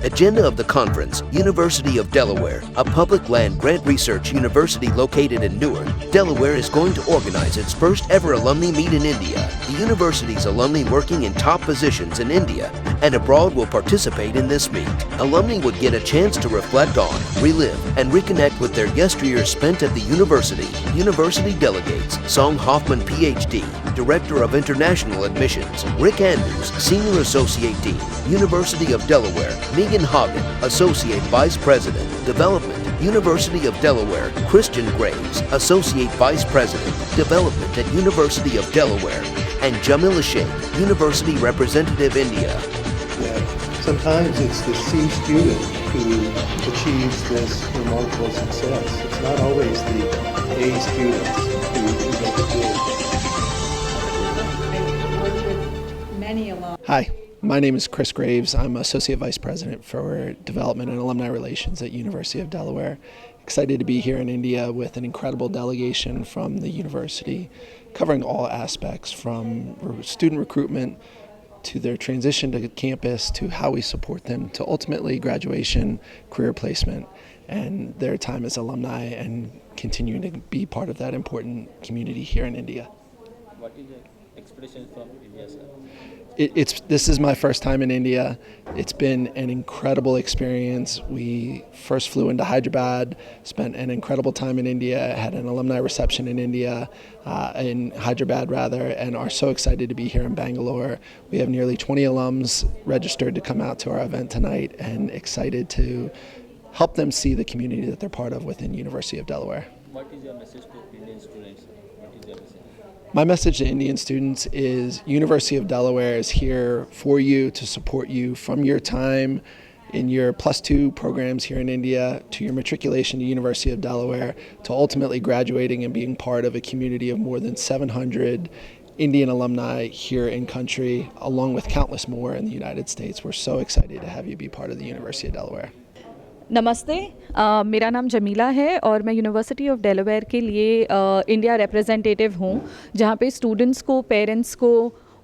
Agenda of the conference: University of Delaware, a public land grant research university located in Newark, Delaware, is going to organize its first ever alumni meet in India. The university's alumni working in top positions in India and abroad will participate in this meet. Alumni would get a chance to reflect on, relive, and reconnect with their yesteryears spent at the university. University delegates: Song Hoffman, PhD, Director of International Admissions; Rick Andrews, Senior Associate Dean, University of Delaware; Megan Hagen, Associate Vice President, Development, University of Delaware; Christian Graves, Associate Vice President, Development at University of Delaware; and Jamila Sheikh, University Representative, India. Sometimes it's the C student who achieves this remarkable success. It's not always the A students who make it big. Hi, my name is Chris Graves. I'm Associate Vice President for Development and Alumni Relations at University of Delaware. Excited to be here in India with an incredible delegation from the university, covering all aspects from student recruitment to their transition to campus, to how we support them, to ultimately graduation, career placement, and their time as alumni and continuing to be part of that important community here in India. What is the expectation from India, sir? This is my first time in India. It's been an incredible experience. We first flew into Hyderabad, spent an incredible time in India, had an alumni reception in India, in Hyderabad rather, and are so excited to be here in Bangalore. We have nearly 20 alums registered to come out to our event tonight and excited to help them see the community that they're part of within University of Delaware. What is your message to Indian students? What is your message? My message to Indian students is University of Delaware is here for you, to support you from your time in your +2 programs here in India to your matriculation to University of Delaware to ultimately graduating and being part of a community of more than 700 Indian alumni here in country, along with countless more in the United States. We're so excited to have you be part of the University of Delaware. नमस्ते, मेरा नाम जमीला है और मैं university of Delaware के लिए India representative हूँ, जहाँ पे स्टूडेंट्स को, पेरेंट्स को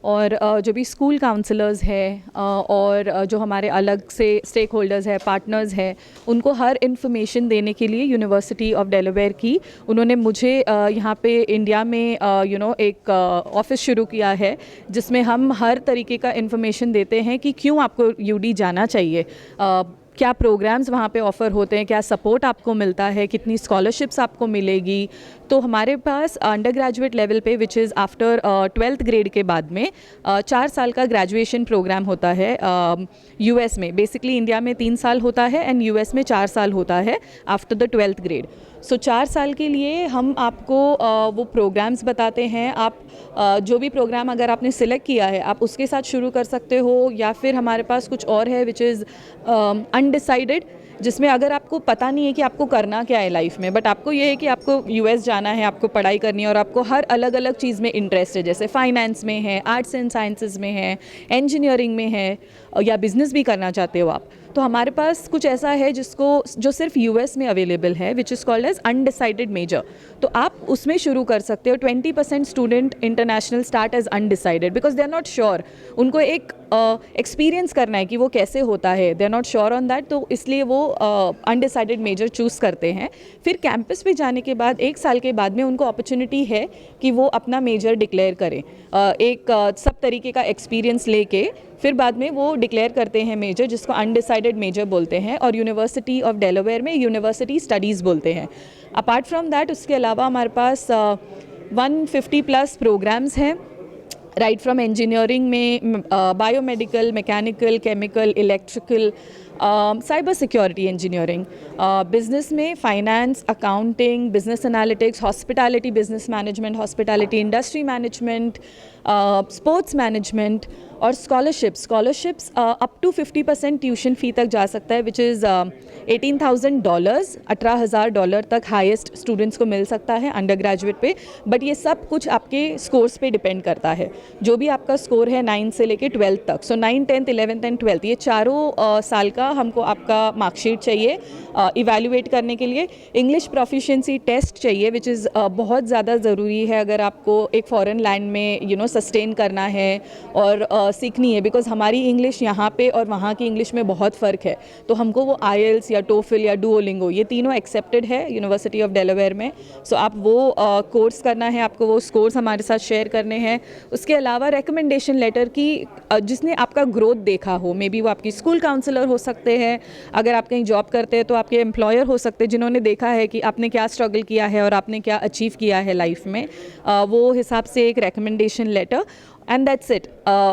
और जो भी स्कूल काउंसलर्स हैं और जो हमारे अलग से स्टेक होल्डर्स हैं, पार्टनर्स हैं, उनको हर इन्फॉर्मेशन देने के लिए यूनिवर्सिटी ऑफ डेलावेयर की उन्होंने मुझे यहाँ पे इंडिया में एक ऑफिस शुरू किया है, जिसमें हम हर तरीके का इन्फॉर्मेशन देते हैं कि क्यों आपको यूडी जाना चाहिए, क्या प्रोग्राम्स वहाँ पे ऑफ़र होते हैं, क्या सपोर्ट आपको मिलता है, कितनी स्कॉलरशिप्स आपको मिलेगी। तो हमारे पास अंडर ग्रेजुएट लेवल पे which is after 12th grade के बाद में 4 साल का ग्रेजुएशन प्रोग्राम होता है यूएस में। बेसिकली इंडिया में 3 साल होता है एंड यूएस में 4 साल होता है आफ्टर द 12th ग्रेड। सो 4 साल के लिए हम आपको वो प्रोग्राम्स बताते हैं। आप जो भी प्रोग्राम अगर आपने सिलेक्ट किया है आप उसके साथ शुरू कर सकते हो, या फिर हमारे पास कुछ और है विच इज़ अनडिसाइडेड, जिसमें अगर आपको पता नहीं है कि आपको करना क्या है लाइफ में, बट आपको ये है कि आपको यूएस जाना है, आपको पढ़ाई करनी है और आपको हर अलग अलग चीज़ में इंटरेस्ट है, जैसे फाइनेंस में है, आर्ट्स एंड साइंसेस में है, इंजीनियरिंग में है, या बिज़नेस भी करना चाहते हो आप, तो हमारे पास कुछ ऐसा है जो सिर्फ यूएस में अवेलेबल है which is called as undecided major. तो आप उसमें शुरू कर सकते हो। 20% student international start as undecided because they are not sure, उनको एक एक्सपीरियंस करना है कि वो कैसे होता है, they are not sure on that, तो इसलिए वो अनडिसाइडेड मेजर चूज़ करते हैं। फिर कैंपस पे जाने के बाद 1 साल के बाद में उनको अपॉर्चुनिटी है कि वो अपना मेजर डिक्लेयर करें, एक सब तरीके का एक्सपीरियंस लेके फिर बाद में वो डिक्लेयर करते हैं मेजर, जिसको अनडिसाइडेड मेजर बोलते हैं, और यूनिवर्सिटी ऑफ डेलावेयर में यूनिवर्सिटी स्टडीज़ बोलते हैं। अपार्ट फ्रॉम दैट उसके अलावा हमारे पास 150+ प्रोग्राम्स हैं, राइट फ्रॉम इंजीनियरिंग में biomedical, mechanical, chemical, electrical, cyber security engineering, business में finance, accounting, business analytics, hospitality business management, hospitality industry management, sports management, और scholarships up to 50% tuition fee तक जा सकता है विच इज़ $18,000, $18,000 तक highest students को मिल सकता है अंडर ग्रेजुएट पे। बट ये सब कुछ आपके स्कोर्स पे डिपेंड करता है, जो भी आपका स्कोर है 9 से लेके 12th तक। सो 9, 10th, 11th एंड 12th ये चारों साल का हमको आपका मार्कशीट चाहिए इवैल्यूएट करने के लिए। इंग्लिश प्रोफिशिएंसी टेस्ट चाहिए विच इज़ बहुत ज़्यादा ज़रूरी है अगर आपको एक फॉरेन लैंड में सस्टेन करना है और सीखनी है, बिकॉज हमारी इंग्लिश यहाँ पे और वहाँ की इंग्लिश में बहुत फ़र्क है। तो हमको वो IELTS या TOEFL या डुओलिंगो ये तीनों एक्सेप्टेड है यूनिवर्सिटी ऑफ डेलावेयर में। सो आप वो कोर्स करना है, आपको वो कोर्स हमारे साथ शेयर करने हैं। उसके अलावा रिकमेंडेशन लेटर की जिसने आपका ग्रोथ देखा हो, मे बी वो आपकी स्कूल काउंसलर हो सकते हैं, अगर आप कहीं जॉब करते हैं तो आपके एम्प्लॉयर हो सकते हैं जिन्होंने देखा है कि आपने क्या स्ट्रगल किया है और आपने क्या अचीव किया है लाइफ में, वो हिसाब से एक recommendation letter, and that's it.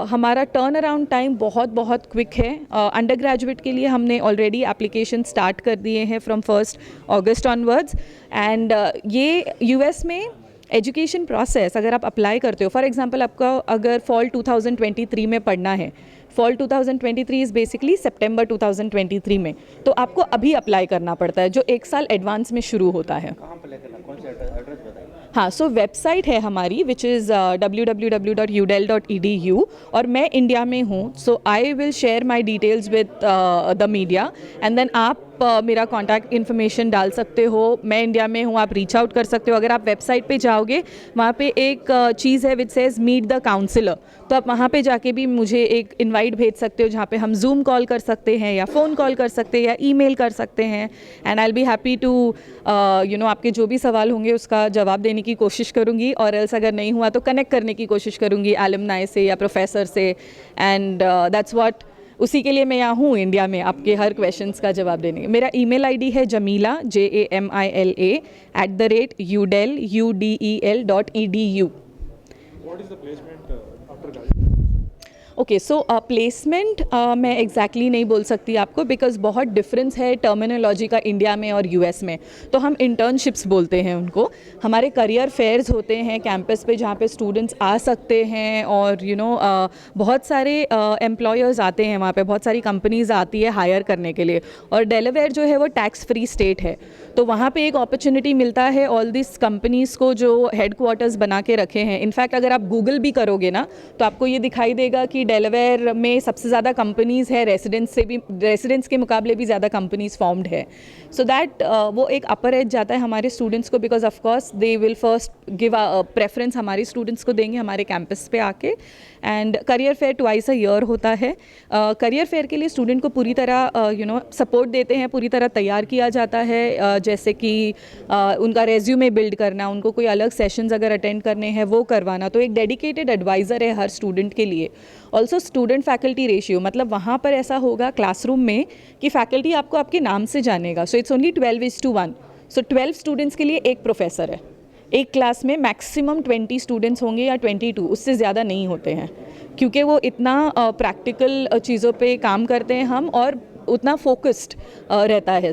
हमारा टर्न अराउंड टाइम बहुत बहुत क्विक है। अंडर ग्रेजुएट के लिए हमने ऑलरेडी एप्लीकेशन स्टार्ट कर दिए हैं फ्रॉम 1 अगस्त ऑनवर्ड्स, एंड ये US में एजुकेशन प्रोसेस अगर आप अप्लाई करते हो, फॉर एग्जांपल आपका अगर फॉल 2023 में पढ़ना है, फॉल 2023 इज़ बेसिकली सितंबर 2023 में, तो आपको अभी अप्लाई करना पड़ता है, जो 1 साल एडवांस में शुरू होता है। कहाँ पे लेकर कौन सा एड्रेस बताइए। हाँ, सो वेबसाइट है हमारी विच इज़ www.udel.edu, और मैं इंडिया में हूँ, so I will share my details with the media, and then आप मेरा कॉन्टैक्ट इन्फॉर्मेशन डाल सकते हो। मैं इंडिया में हूँ, आप रीच आउट कर सकते हो। अगर आप वेबसाइट पे जाओगे, वहाँ पे एक चीज़ है which says meet the counsellor, तो आप वहाँ पे जाके भी मुझे एक इनवाइट भेज सकते हो, जहाँ पे हम जूम कॉल कर सकते हैं या फ़ोन कॉल कर सकते हैं या ईमेल कर सकते हैं, and I will be happy to आपके जो भी सवाल होंगे उसका जवाब देने की कोशिश करूँगी, और एल्स अगर नहीं हुआ तो कनेक्ट करने की कोशिश करूँगी एलुमनाई से या प्रोफेसर से, एंड दैट्स व्हाट, उसी के लिए मैं यहाँ हूँ इंडिया में आपके हर क्वेश्चंस का जवाब देने के। मेरा ईमेल ID है jamila jamila@udel.edu। What is the placement after graduation? Okay, so placement मैं एग्जैक्टली नहीं बोल सकती आपको, बिकॉज बहुत डिफरेंस है टर्मिनोलॉजी का इंडिया में और US में। तो हम इंटर्नशिप्स बोलते हैं उनको। हमारे करियर फेयर्स होते हैं कैंपस पे, जहाँ पे स्टूडेंट्स आ सकते हैं, और बहुत सारे एम्प्लॉयर्स आते हैं वहाँ पे, बहुत सारी कंपनीज आती है हायर करने के लिए। और डेलावेयर जो है वो टैक्स फ्री स्टेट है, तो वहाँ पे एक अपॉर्चुनिटी मिलता है ऑल दिस कंपनीज़ को जो हेडक्वार्टर्स बना के रखे हैं। इनफैक्ट अगर आप गूगल भी करोगे ना, तो आपको ये दिखाई देगा कि डेलावेयर में सबसे ज़्यादा कंपनीज़ है, रेसिडेंट्स के मुकाबले भी ज़्यादा कंपनीज़ फॉर्म्ड है। सो दैट वो एक अपर एज जाता है हमारे स्टूडेंट्स को, because of course they will first give preference हमारे स्टूडेंट्स को देंगे हमारे कैंपस पे आके। And career fair twice a year होता है। करियर फेयर के लिए स्टूडेंट को पूरी तरह सपोर्ट देते हैं, पूरी तरह तैयार किया जाता है, जैसे कि उनका रेज्यूमे बिल्ड करना, उनको कोई अलग सेशंस अगर अटेंड करने हैं वो करवाना। तो एक डेडिकेटेड एडवाइज़र है हर स्टूडेंट के लिए। ऑल्सो स्टूडेंट फैकल्टी रेशियो, मतलब वहाँ पर ऐसा होगा क्लासरूम में कि फैकल्टी आपको आपके नाम से जानेगा। So it's only 12:1। So 12 students के लिए एक प्रोफेसर है। एक क्लास में मैक्सिमम 20 स्टूडेंट्स होंगे या 22, उससे ज़्यादा नहीं होते हैं, क्योंकि वो इतना प्रैक्टिकल चीज़ों पे काम करते हैं हम, और उतना फोकस्ड रहता है सब।